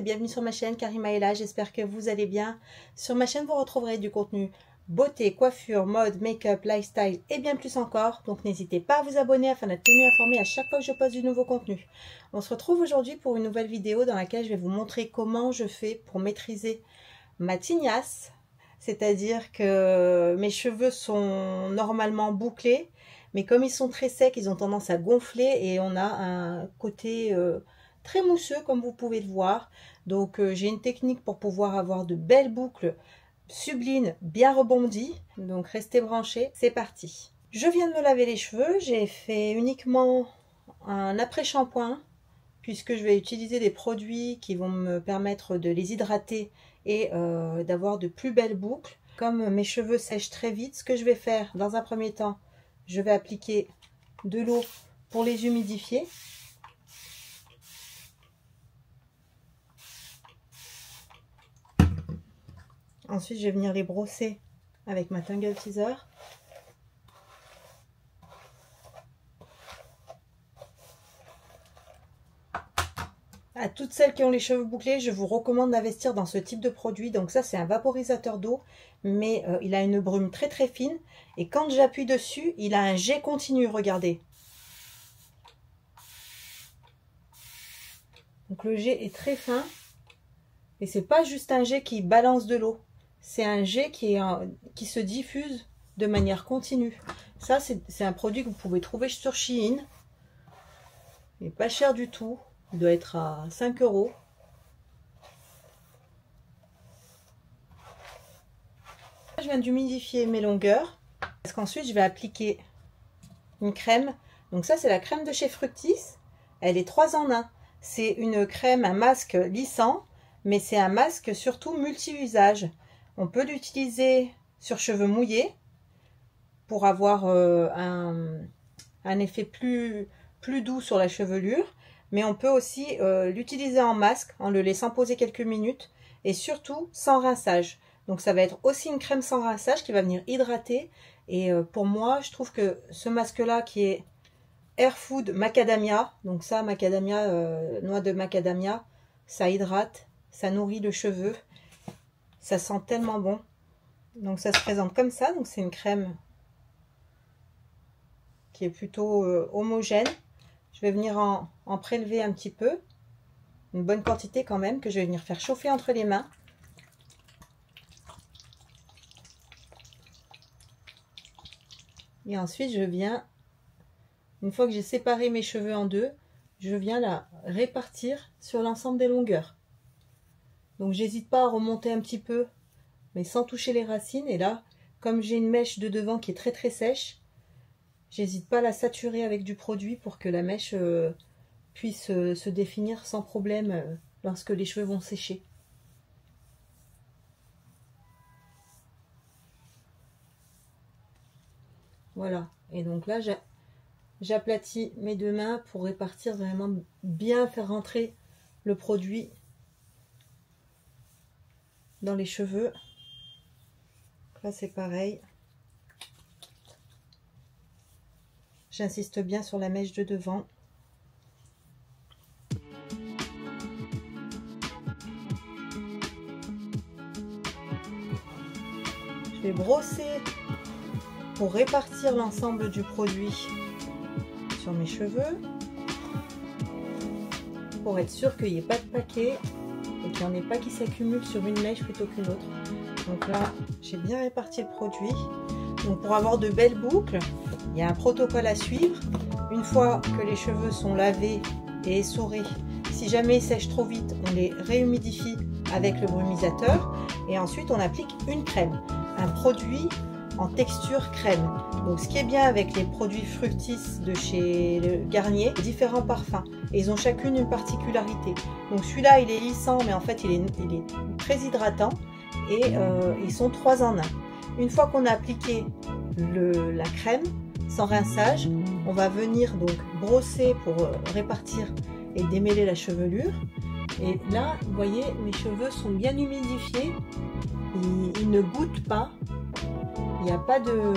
bienvenue sur ma chaîne Karima est là, j'espère que vous allez bien. Sur ma chaîne vous retrouverez du contenu beauté, coiffure, mode, make-up, lifestyle et bien plus encore. Donc n'hésitez pas à vous abonner afin d'être tenu informé à chaque fois que je poste du nouveau contenu. On se retrouve aujourd'hui pour une nouvelle vidéo dans laquelle je vais vous montrer comment je fais pour maîtriser ma tignasse. C'est-à-dire que mes cheveux sont normalement bouclés, mais comme ils sont très secs, ils ont tendance à gonfler et on a un côté très mousseux comme vous pouvez le voir. Donc j'ai une technique pour pouvoir avoir de belles boucles sublimes, bien rebondies. Donc restez branchés, c'est parti. Je viens de me laver les cheveux, j'ai fait uniquement un après-shampoing puisque je vais utiliser des produits qui vont me permettre de les hydrater et d'avoir de plus belles boucles. Comme mes cheveux sèchent très vite, ce que je vais faire dans un premier temps, je vais appliquer de l'eau pour les humidifier. Ensuite, je vais venir les brosser avec ma Tangle Teezer. À toutes celles qui ont les cheveux bouclés, je vous recommande d'investir dans ce type de produit. Donc ça, c'est un vaporisateur d'eau, mais il a une brume très très fine. Et quand j'appuie dessus, il a un jet continu, regardez. Donc le jet est très fin. Et c'est pas juste un jet qui balance de l'eau. C'est un jet qui se diffuse de manière continue. Ça, c'est un produit que vous pouvez trouver sur Shein. Il n'est pas cher du tout. Il doit être à 5 €. Je viens d'humidifier mes longueurs. Parce qu'ensuite, je vais appliquer une crème. Donc ça, c'est la crème de chez Fructis. Elle est 3 en 1. C'est une crème, un masque lissant. Mais c'est un masque surtout multi-usage. On peut l'utiliser sur cheveux mouillés pour avoir un effet plus doux sur la chevelure. Mais on peut aussi l'utiliser en masque en le laissant poser quelques minutes et surtout sans rinçage. Donc ça va être aussi une crème sans rinçage qui va venir hydrater. Et pour moi, je trouve que ce masque-là qui est Air Food Macadamia, donc ça, macadamia, noix de macadamia, ça hydrate, ça nourrit le cheveu, ça sent tellement bon. Donc ça se présente comme ça, donc c'est une crème qui est plutôt homogène. Je vais venir en prélever un petit peu, une bonne quantité quand même, que je vais venir faire chauffer entre les mains. Et ensuite, je viens, une fois que j'ai séparé mes cheveux en deux, je viens la répartir sur l'ensemble des longueurs. Donc, j'hésite pas à remonter un petit peu, mais sans toucher les racines. Et là, comme j'ai une mèche de devant qui est très très sèche, j'hésite pas à la saturer avec du produit pour que la mèche puisse se définir sans problème lorsque les cheveux vont sécher. Voilà. Et donc là, j'aplatis mes deux mains pour répartir vraiment bien, faire rentrer le produit dans les cheveux. Là, c'est pareil. J'insiste bien sur la mèche de devant. Je vais brosser pour répartir l'ensemble du produit sur mes cheveux. Pour être sûr qu'il n'y ait pas de paquet et qu'il n'y en ait pas qui s'accumule sur une mèche plutôt qu'une autre. Donc là, j'ai bien réparti le produit. Donc pour avoir de belles boucles, il y a un protocole à suivre. Une fois que les cheveux sont lavés et essorés, si jamais ils sèchent trop vite, on les réhumidifie avec le brumisateur. Et ensuite, on applique une crème, un produit en texture crème. Donc ce qui est bien avec les produits Fructis de chez le Garnier, différents parfums. Et ils ont chacune une particularité. Donc celui-là, il est lissant, mais en fait, il est très hydratant. Et ils sont 3 en 1. Une fois qu'on a appliqué la crème, sans rinçage, on va venir donc brosser pour répartir et démêler la chevelure. Et là, vous voyez, mes cheveux sont bien humidifiés, ils ne goûtent pas, il n'y a pas de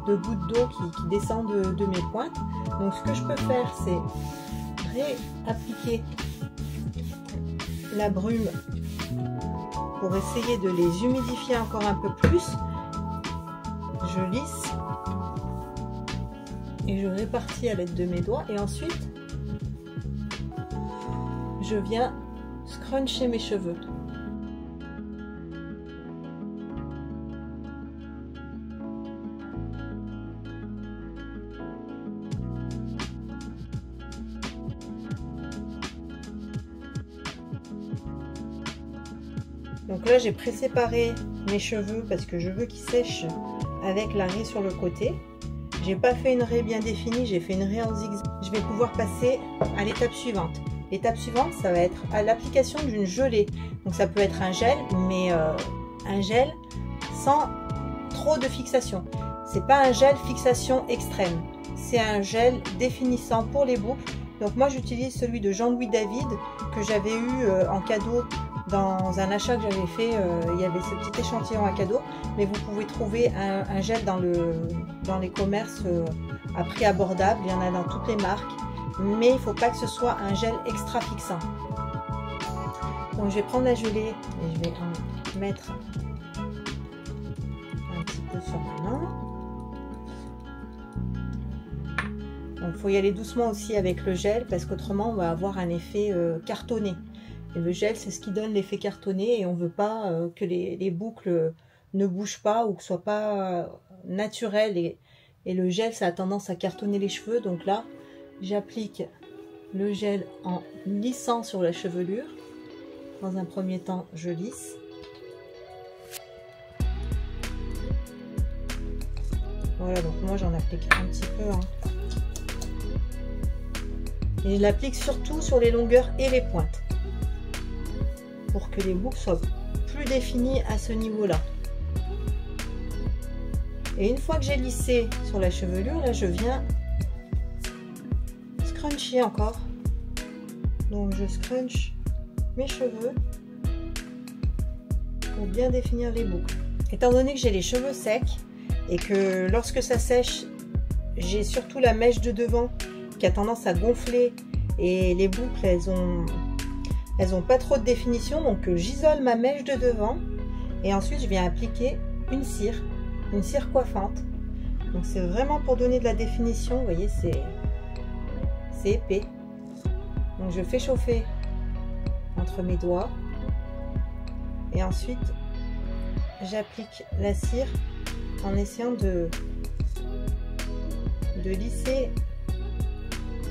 gouttes d'eau qui descendent de mes pointes. Donc ce que je peux faire, c'est réappliquer la brume pour essayer de les humidifier encore un peu plus. Je lisse et je répartis à l'aide de mes doigts et ensuite je viens scruncher mes cheveux. Donc là j'ai préséparé mes cheveux parce que je veux qu'ils sèchent avec la raie sur le côté. J'ai pas fait une raie bien définie, j'ai fait une raie en zigzag. Je vais pouvoir passer à l'étape suivante. L'étape suivante, ça va être à l'application d'une gelée. Donc ça peut être un gel, mais un gel sans trop de fixation. C'est pas un gel fixation extrême. C'est un gel définissant pour les boucles. Donc moi j'utilise celui de Jean-Louis David que j'avais eu en cadeau dans un achat que j'avais fait. Il y avait ce petit échantillon à cadeau. Mais vous pouvez trouver un gel dans les commerces à prix abordable. Il y en a dans toutes les marques. Mais il ne faut pas que ce soit un gel extra fixant. Donc je vais prendre la gelée et je vais en mettre un petit peu sur ma main. Donc il faut y aller doucement aussi avec le gel parce qu'autrement on va avoir un effet cartonné. Et le gel c'est ce qui donne l'effet cartonné et on ne veut pas que les boucles ne bougent pas ou que ce soit pas naturel. Et le gel ça a tendance à cartonner les cheveux. Donc là j'applique le gel en lissant sur la chevelure. Dans un premier temps, je lisse. Voilà, donc moi j'en applique un petit peu. Hein. Et je l'applique surtout sur les longueurs et les pointes. Pour que les boucles soient plus définies à ce niveau-là. Et une fois que j'ai lissé sur la chevelure, là je viens scruncher encore. Donc je scrunch mes cheveux pour bien définir les boucles. Étant donné que j'ai les cheveux secs et que lorsque ça sèche, j'ai surtout la mèche de devant qui a tendance à gonfler et les boucles elles ont pas trop de définition, donc j'isole ma mèche de devant et ensuite je viens appliquer une cire coiffante. Donc c'est vraiment pour donner de la définition. Vous voyez, c'est épais. Donc je fais chauffer entre mes doigts et ensuite j'applique la cire en essayant de lisser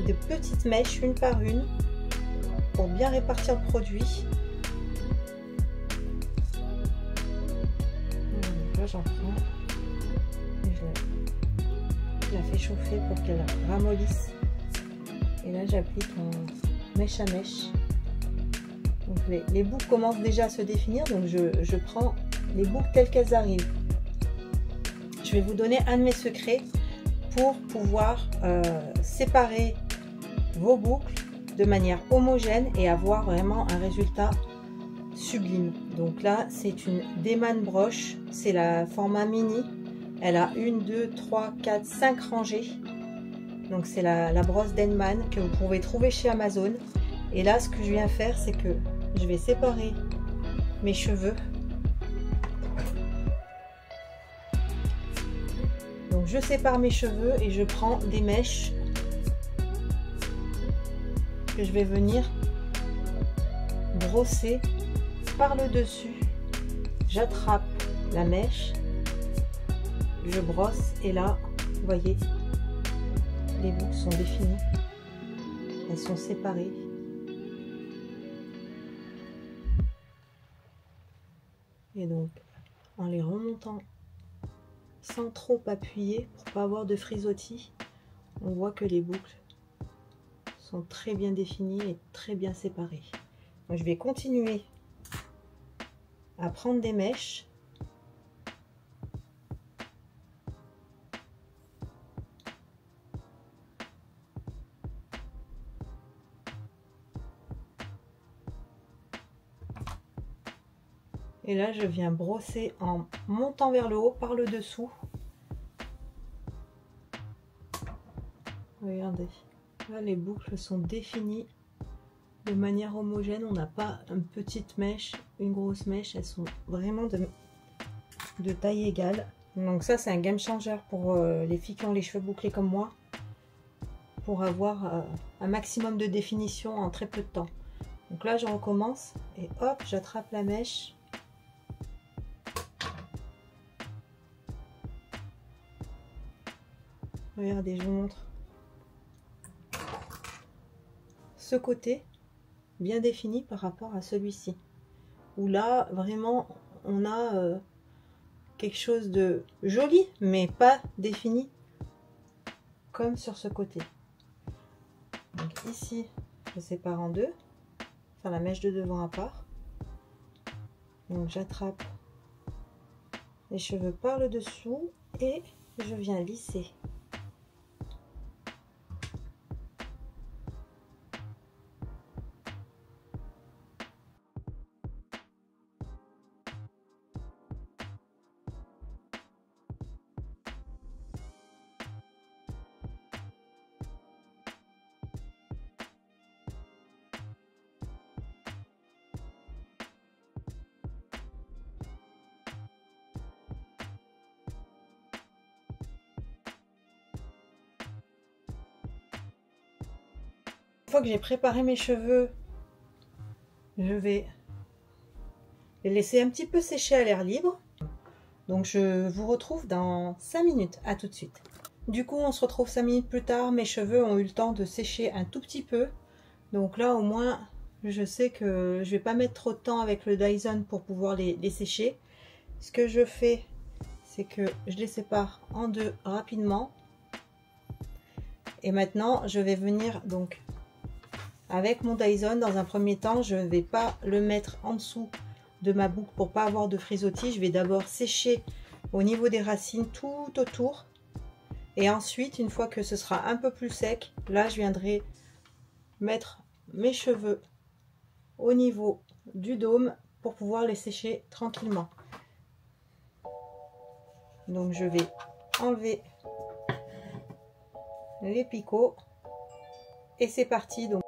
de petites mèches une par une pour bien répartir le produit. Donc là j'en prends et je la fais chauffer pour qu'elle ramollisse. Et là j'applique en mèche à mèche. Donc les boucles commencent déjà à se définir, donc je prends les boucles telles qu'elles arrivent. Je vais vous donner un de mes secrets pour pouvoir séparer vos boucles de manière homogène et avoir vraiment un résultat sublime. Donc là c'est une Deman broche, c'est la format mini, elle a 1, 2, 3, 4, 5 rangées. Donc c'est la brosse Denman que vous pouvez trouver chez Amazon. Et là ce que je viens faire c'est que je vais séparer mes cheveux. Donc je sépare mes cheveux et je prends des mèches que je vais venir brosser par le dessus. J'attrape la mèche, je brosse et là vous voyez, les boucles sont définies, elles sont séparées. Et donc en les remontant sans trop appuyer pour pas avoir de frisottis, on voit que les boucles sont très bien définies et très bien séparées. Donc je vais continuer à prendre des mèches. Et là, je viens brosser en montant vers le haut par le dessous. Regardez, là les boucles sont définies de manière homogène. On n'a pas une petite mèche, une grosse mèche. Elles sont vraiment de taille égale. Donc ça, c'est un game changer pour les filles qui ont les cheveux bouclés comme moi, pour avoir un maximum de définition en très peu de temps. Donc là, je recommence et hop, j'attrape la mèche. Regardez, je vous montre. Ce côté bien défini par rapport à celui-ci. Où là, vraiment, on a quelque chose de joli, mais pas défini comme sur ce côté. Donc ici, je sépare en deux. Enfin, la mèche de devant à part. Donc j'attrape les cheveux par le dessous et je viens lisser. Une fois que j'ai préparé mes cheveux, je vais les laisser un petit peu sécher à l'air libre. Donc je vous retrouve dans 5 minutes. À tout de suite. Du coup, on se retrouve 5 minutes plus tard. Mes cheveux ont eu le temps de sécher un tout petit peu. Donc là, au moins, je sais que je vais pas mettre trop de temps avec le Dyson pour pouvoir les sécher. Ce que je fais, c'est que je les sépare en deux rapidement. Et maintenant, je vais venir donc avec mon Dyson. Dans un premier temps, je ne vais pas le mettre en dessous de ma boucle pour pas avoir de frisottis. Je vais d'abord sécher au niveau des racines tout autour. Et ensuite, une fois que ce sera un peu plus sec, là, je viendrai mettre mes cheveux au niveau du dôme pour pouvoir les sécher tranquillement. Donc, je vais enlever les picots. Et c'est parti. Donc,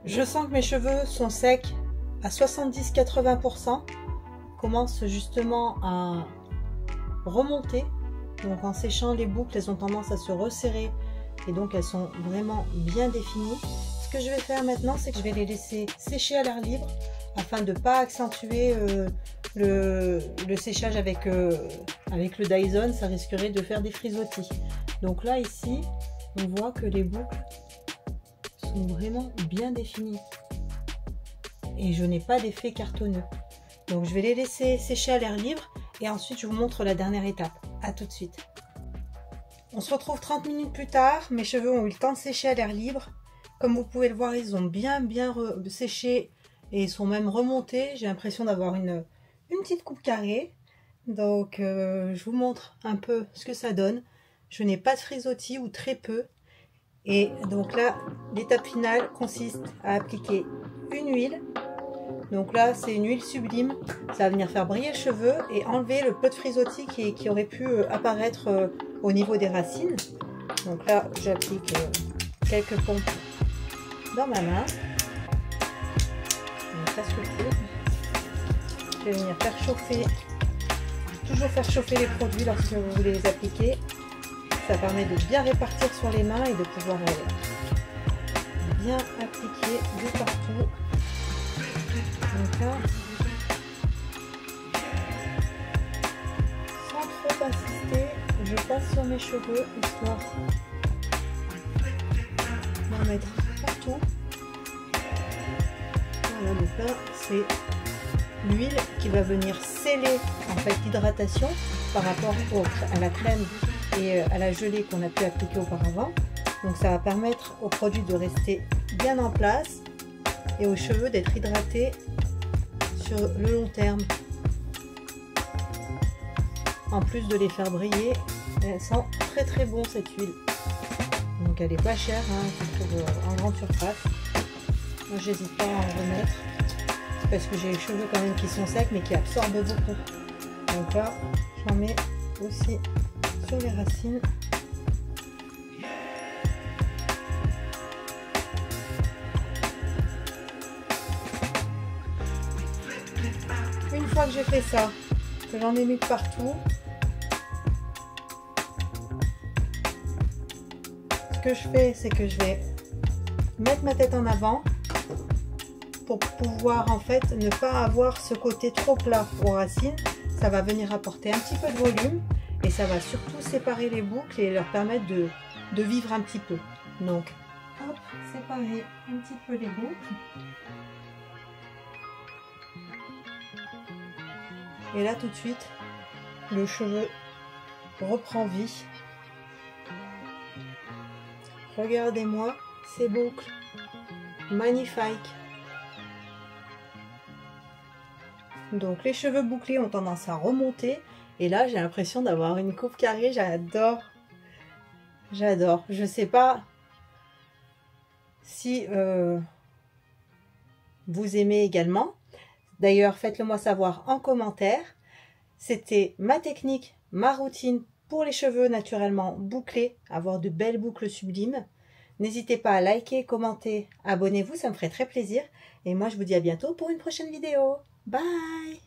je sens que mes cheveux sont secs à 70-80%, commencent justement à remonter. Donc en séchant les boucles, elles ont tendance à se resserrer et donc elles sont vraiment bien définies. Ce que je vais faire maintenant, c'est que je vais les laisser sécher à l'air libre afin de ne pas accentuer le séchage avec le Dyson. Ça risquerait de faire des frisottis. Donc là, ici, on voit que les boucles sont vraiment bien définies et je n'ai pas d'effet cartonneux. Donc je vais les laisser sécher à l'air libre et ensuite je vous montre la dernière étape. À tout de suite. On se retrouve 30 minutes plus tard. Mes cheveux ont eu le temps de sécher à l'air libre. Comme vous pouvez le voir, ils ont bien séché et ils sont même remontés. J'ai l'impression d'avoir une petite coupe carrée. Donc je vous montre un peu ce que ça donne. Je n'ai pas de frisottis ou très peu. Et donc là, l'étape finale consiste à appliquer une huile. Donc là, c'est une huile sublime. Ça va venir faire briller le cheveu et enlever le peu de frisottis qui aurait pu apparaître au niveau des racines. Donc là, j'applique quelques pompes dans ma main. presque tout. Je vais venir faire chauffer, toujours faire chauffer les produits lorsque vous voulez les appliquer. Ça permet de bien répartir sur les mains et de pouvoir bien appliquer de partout. Donc là, sans trop insister, je passe sur mes cheveux histoire d'en mettre partout. Voilà, donc là c'est l'huile qui va venir sceller en fait l'hydratation par rapport à la crème et à la gelée qu'on a pu appliquer auparavant. Donc ça va permettre aux produits de rester bien en place et aux cheveux d'être hydratés sur le long terme. En plus de les faire briller, elle sent très très bon cette huile. Donc elle est pas chère, hein, je trouve en grande surface. Moi j'hésite pas à en remettre. C'est parce que j'ai les cheveux quand même qui sont secs mais qui absorbent beaucoup. Donc là, j'en mets aussi sur les racines. Une fois que j'ai fait ça, que j'en ai mis partout, ce que je fais, c'est que je vais mettre ma tête en avant pour pouvoir en fait ne pas avoir ce côté trop plat aux racines. Ça va venir apporter un petit peu de volume et ça va surtout séparer les boucles et leur permettre de vivre un petit peu. Donc, hop, séparer un petit peu les boucles. Et là tout de suite, le cheveu reprend vie. Regardez-moi ces boucles, magnifiques. Donc les cheveux bouclés ont tendance à remonter. Et là j'ai l'impression d'avoir une coupe carrée, j'adore. J'adore. Je ne sais pas si vous aimez également. D'ailleurs, faites-le moi savoir en commentaire. C'était ma technique, ma routine pour les cheveux naturellement bouclés, avoir de belles boucles sublimes. N'hésitez pas à liker, commenter, abonnez-vous, ça me ferait très plaisir. Et moi, je vous dis à bientôt pour une prochaine vidéo. Bye!